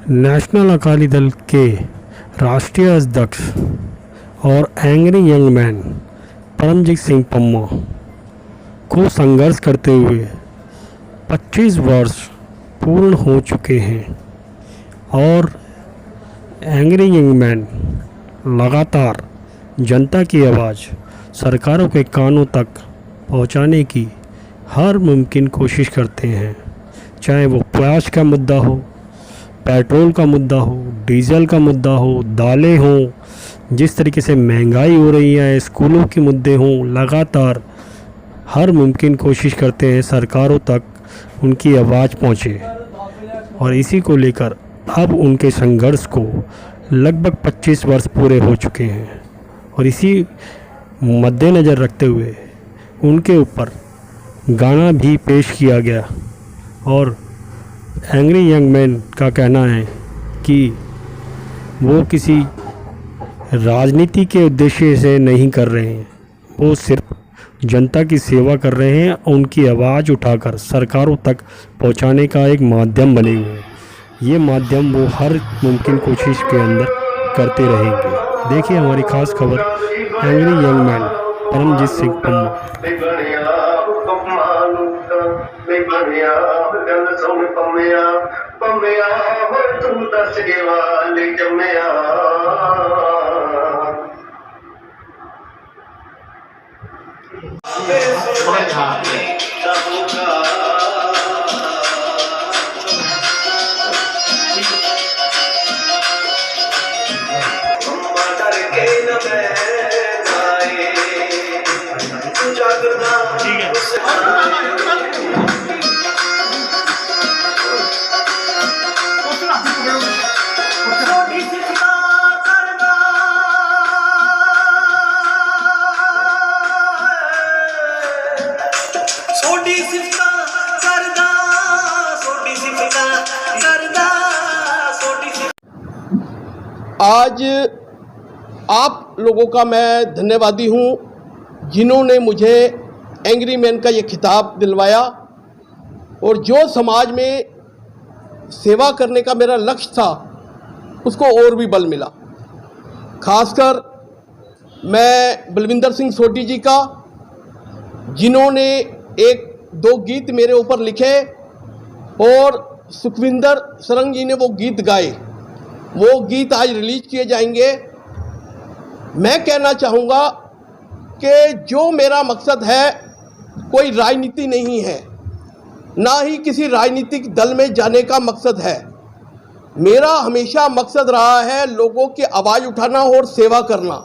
National Akali Dal के राष्ट्रीय अध्यक्ष और angry young man Paramjit Singh Pamma को संघर्ष करते हुए 25 वर्ष पूर्ण हो चुके हैं और एंग्री यंग मैन लगातार जनता की आवाज़ सरकारों के कानों तक पहुंचाने की हर मुमकिन कोशिश करते हैं, चाहे वो प्याज का मुद्दा हो, पेट्रोल का मुद्दा हो, डीजल का मुद्दा हो, दालें हों, जिस तरीके से महंगाई हो रही है, स्कूलों के मुद्दे हों। लगातार हर मुमकिन कोशिश करते हैं सरकारों तक उनकी आवाज़ पहुँचे और इसी को लेकर अब उनके संघर्ष को लगभग 25 वर्ष पूरे हो चुके हैं और इसी मद्देनज़र रखते हुए उनके ऊपर गाना भी पेश किया गया। और एंग्री यंग मैन का कहना है कि वो किसी राजनीति के उद्देश्य से नहीं कर रहे हैं, वो सिर्फ जनता की सेवा कर रहे हैं, उनकी आवाज़ उठाकर सरकारों तक पहुंचाने का एक माध्यम बने हुए हैं। ये माध्यम वो हर मुमकिन कोशिश के अंदर करते रहेंगे। देखिए हमारी ख़ास खबर angry young man Paramjit Singh Pamma. आज आप लोगों का मैं धन्यवादी हूँ जिन्होंने मुझे एंग्री मैन का ये खिताब दिलवाया और जो समाज में सेवा करने का मेरा लक्ष्य था उसको और भी बल मिला। खासकर मैं बलविंदर सिंह सोढी जी का, जिन्होंने एक दो गीत मेरे ऊपर लिखे और सुखविंदर सरंग जी ने वो गीत गाए, वो गीत आज रिलीज किए जाएंगे। मैं कहना चाहूँगा कि जो मेरा मकसद है कोई राजनीति नहीं है, ना ही किसी राजनीतिक दल में जाने का मकसद है। मेरा हमेशा मकसद रहा है लोगों की आवाज़ उठाना और सेवा करना,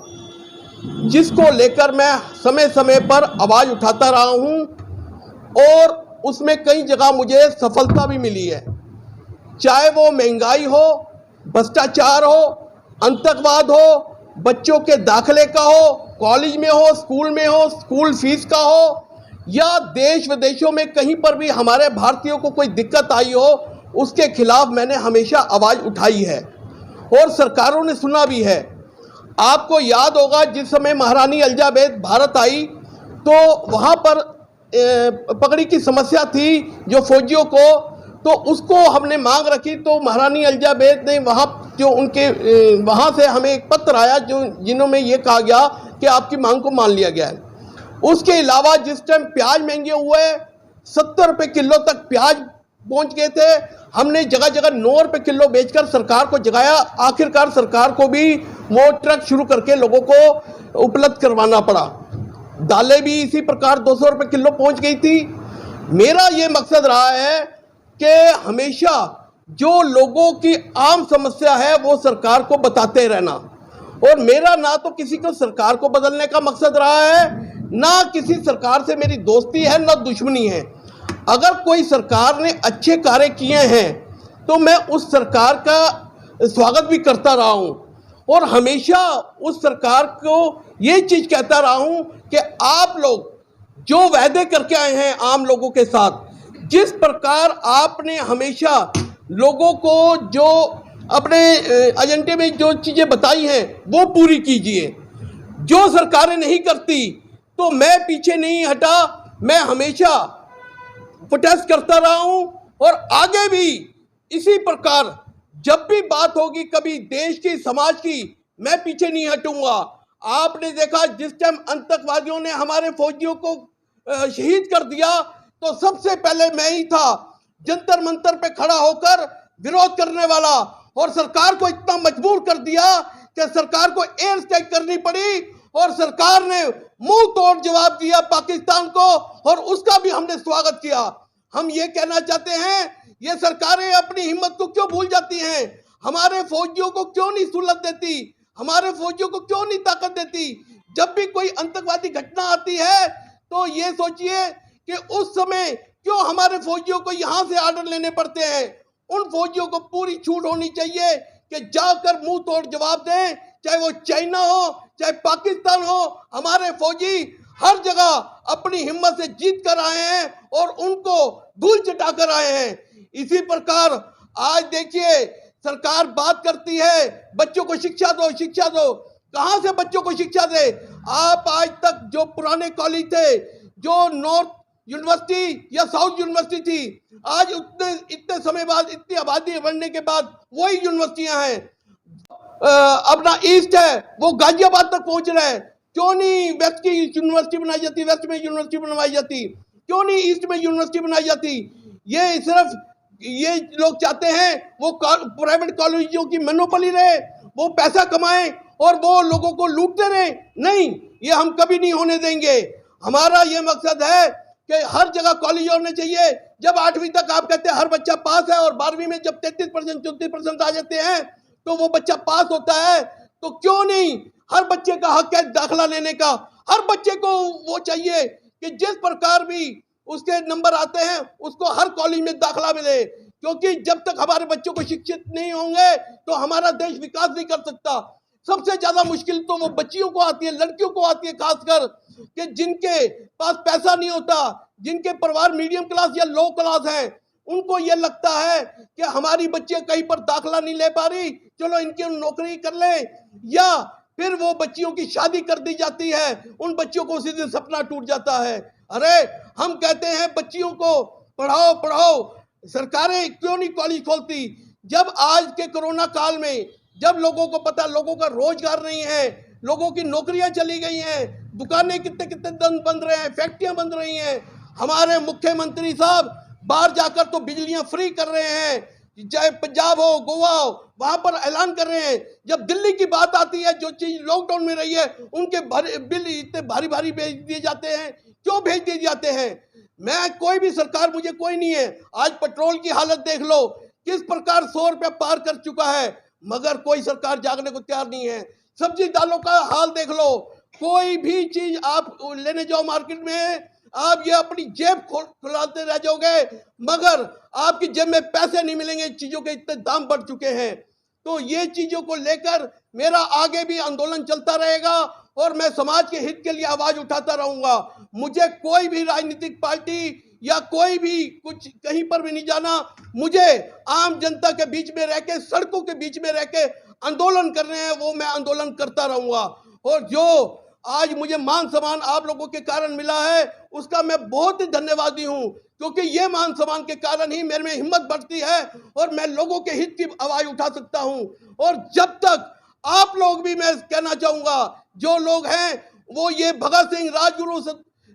जिसको लेकर मैं समय समय पर आवाज़ उठाता रहा हूँ और उसमें कई जगह मुझे सफलता भी मिली है। चाहे वो महंगाई हो, भ्रष्टाचार हो, आतंकवाद हो, बच्चों के दाखिले का हो, कॉलेज में हो, स्कूल में हो, स्कूल फीस का हो, या देश विदेशों में कहीं पर भी हमारे भारतीयों को कोई दिक्कत आई हो, उसके खिलाफ मैंने हमेशा आवाज़ उठाई है और सरकारों ने सुना भी है। आपको याद होगा जिस समय महारानी एलिजाबेथ भारत आई तो वहाँ पर पगड़ी की समस्या थी जो फौजियों को, तो उसको हमने मांग रखी तो महारानी एलिजाबेथ ने वहाँ से हमें एक पत्र आया जिन्हों में ये कहा गया कि आपकी मांग को मान लिया गया है। उसके अलावा जिस टाइम प्याज महंगे हुए 70 रुपये किलो तक प्याज पहुंच गए थे, हमने जगह जगह 9 रुपये किलो बेचकर सरकार को जगाया। आखिरकार सरकार को भी वो ट्रक शुरू करके लोगों को उपलब्ध करवाना पड़ा। दालें भी इसी प्रकार 200 रुपये किलो पहुंच गई थी। मेरा ये मकसद रहा है कि हमेशा जो लोगों की आम समस्या है वो सरकार को बताते रहना, और मेरा ना तो किसी को सरकार को बदलने का मकसद रहा है, ना किसी सरकार से मेरी दोस्ती है, ना दुश्मनी है। अगर कोई सरकार ने अच्छे कार्य किए हैं तो मैं उस सरकार का स्वागत भी करता रहा हूं और हमेशा उस सरकार को ये चीज़ कहता रहा हूं कि आप लोग जो वायदे करके आए हैं आम लोगों के साथ, जिस प्रकार आपने हमेशा लोगों को जो अपने एजेंडे में जो चीज़ें बताई हैं वो पूरी कीजिए। जो सरकारें नहीं करती तो मैं पीछे नहीं हटा, मैं हमेशा प्रोटेस्ट करता रहा हूं और आगे भी इसी प्रकार जब भी बात होगी कभी देश की, समाज की, मैं पीछे नहीं हटूंगा। आपने देखा जिस टाइम आतंकवादियों ने हमारे फौजियों को शहीद कर दिया तो सबसे पहले मैं ही था जंतर मंतर पे खड़ा होकर विरोध करने वाला, और सरकार को इतना मजबूर कर दिया कि सरकार को एयर स्ट्राइक करनी पड़ी और सरकार ने मुंह तोड़ जवाब दिया पाकिस्तान को, और उसका भी हमने स्वागत किया। हम ये कहना चाहते हैं, ये सरकारें अपनी हिम्मत को क्यों भूल जाती हैं? हमारे फौजियों को क्यों नहीं सहूलत देती? हमारे फौजियों को क्यों नहीं ताकत देती? जब भी कोई आतंकवादी घटना आती है तो ये सोचिए कि उस समय क्यों हमारे फौजियों को यहां से आर्डर लेने पड़ते हैं। उन फौजियों को पूरी छूट होनी चाहिए कि जाकर मुंह तोड़ जवाब दें, चाहे वो चाइना हो चाहे पाकिस्तान हो। हमारे फौजी हर जगह अपनी हिम्मत से जीत कर आए हैं और उनको धूल चटा कर आए हैं। इसी प्रकार आज देखिए सरकार बात करती है बच्चों को शिक्षा दो, शिक्षा दो। कहां से बच्चों को शिक्षा दे? आप आज तक जो पुराने कॉलेज थे, जो नॉर्थ यूनिवर्सिटी या साउथ यूनिवर्सिटी थी, आज इतने समय बाद, इतनी आबादी बढ़ने के बाद वही यूनिवर्सिटियां हैं। अपना ईस्ट है वो गाजियाबाद तक पहुंच रहा है। क्यों नहीं वेस्ट की यूनिवर्सिटी बनाई जाती, वेस्ट में यूनिवर्सिटी बनवाई जाती? क्यों नहीं ईस्ट में यूनिवर्सिटी बनाई जाती? ये सिर्फ ये लोग चाहते हैं वो प्राइवेट कॉलेजों की मोनोपोली रहे, वो पैसा कमाएं और वो लोगों को लूटते रहे। नहीं, ये हम कभी नहीं होने देंगे। हमारा ये मकसद है कि हर जगह कॉलेज होने चाहिए। जब 8वीं तक आप कहते हैं हर बच्चा पास है, और 12वीं में जब 33% 34% आ जाते हैं तो वो बच्चा पास होता है, तो क्यों नहीं हर बच्चे का हक है दाखिला लेने का? हर बच्चे को वो चाहिए कि जिस प्रकार भी उसके नंबर आते हैं उसको हर कॉलेज में दाखिला मिले, क्योंकि जब तक हमारे बच्चों को शिक्षित नहीं होंगे तो हमारा देश विकास नहीं कर सकता। सबसे ज्यादा मुश्किल तो वो बच्चियों को आती है, लड़कियों को आती है, खासकर कि जिनके पास पैसा नहीं होता, जिनके परिवार मीडियम क्लास या लो क्लास है। उनको ये लगता है कि हमारी बच्चियां कहीं पर दाखिला नहीं ले पा रही, चलो इनकी नौकरी कर लें, या फिर वो बच्चियों की शादी कर दी जाती है। उन बच्चियों को उसी दिन सपना टूट जाता है। अरे हम कहते हैं बच्चियों को पढ़ाओ पढ़ाओ, सरकारें क्यों नहीं कॉलेज खोलती? जब आज के कोरोना काल में जब लोगों को पता, लोगों का रोजगार नहीं है, लोगों की नौकरियां चली गई हैं, दुकानें कितने कितने दिन बंद रहे हैं, फैक्ट्रियां बंद रही हैं, हमारे मुख्यमंत्री साहब बाहर जाकर तो बिजलियां फ्री कर रहे हैं, चाहे पंजाब हो गोवा हो वहां पर ऐलान कर रहे हैं। जब दिल्ली की बात आती है, जो चीज लॉकडाउन में रही है, उनके बिल इतने भारी भारी भेज दिए जाते हैं। क्यों भेज दिए जाते हैं? मैं कोई भी सरकार, मुझे कोई नहीं है। आज पेट्रोल की हालत देख लो, किस प्रकार 100 रुपया पार कर चुका है, मगर कोई सरकार जागने को तैयार नहीं है। सब्जी दालों का हाल देख लो, कोई भी चीज आप लेने जाओ मार्केट में, आप ये अपनी जेब खुलाते रह जाओगे, मगर आपकी जेब में पैसे नहीं मिलेंगे। चीजों के इतने दाम बढ़ चुके हैं। तो ये चीजों को लेकर मेरा आगे भी आंदोलन चलता रहेगा और मैं समाज के हित के लिए आवाज उठाता रहूंगा। मुझे कोई भी राजनीतिक पार्टी या कोई भी कुछ कहीं पर भी नहीं जाना। मुझे आम जनता के बीच में रह के, सड़कों के बीच में रह के आंदोलन कर रहे हैं, वो मैं आंदोलन करता रहूंगा। और जो आज मुझे मान सम्मान आप लोगों के कारण मिला है, उसका मैं बहुत ही धन्यवादी हूं, क्योंकि ये मान सम्मान के कारण ही मेरे में हिम्मत बढ़ती है और मैं लोगों के हित की आवाज उठा सकता हूं। और जब तक आप लोग भी, मैं कहना चाहूंगा, जो लोग हैं वो ये भगत सिंह, राजगुरु,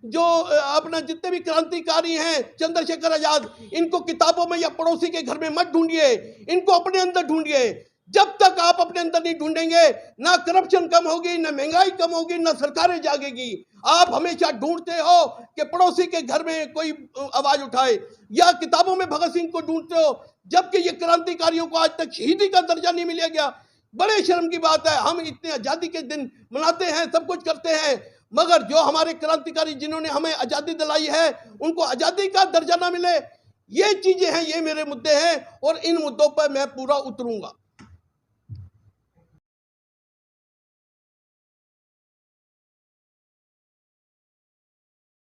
जो अपना जितने भी क्रांतिकारी हैं, चंद्रशेखर आजाद, इनको किताबों में या पड़ोसी के घर में मत ढूंढिए, इनको अपने अंदर ढूंढिए। जब तक आप अपने अंदर नहीं ढूंढेंगे, ना करप्शन कम होगी, ना महंगाई कम होगी, ना सरकारें जागेगी। आप हमेशा ढूंढते हो कि पड़ोसी के घर में कोई आवाज उठाए, या किताबों में भगत सिंह को ढूंढते हो, जबकि ये क्रांतिकारियों को आज तक शहीदी का दर्जा नहीं मिला गया। बड़े शर्म की बात है। हम इतने आजादी के दिन मनाते हैं, सब कुछ करते हैं, मगर जो हमारे क्रांतिकारी जिन्होंने हमें आजादी दिलाई है, उनको आजादी का दर्जा ना मिले। ये चीजें हैं, ये मेरे मुद्दे हैं और इन मुद्दों पर मैं पूरा उतरूंगा।